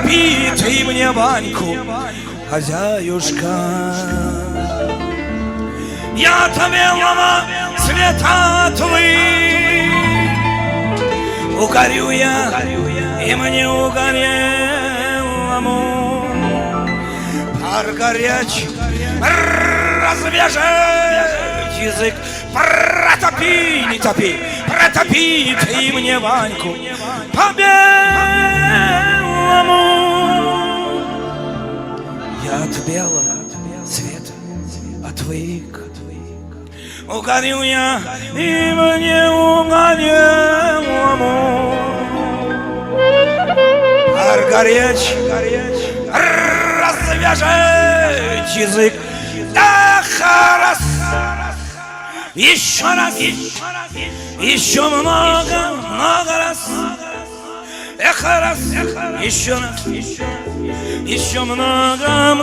протопи ты мне баньку, хозяюшка. Я от белого цвета отвык, угорю я, и мне угорелому пар горячий развяжет язык. Протопи, не топи, протопи ты мне баньку по белому. Я от белого цвета отвык, угорю я, и мне угорелому пар горячий развяжет язык. Да хорошо. Еще раз, еще много раз. Эх, раз, еще раз, еще много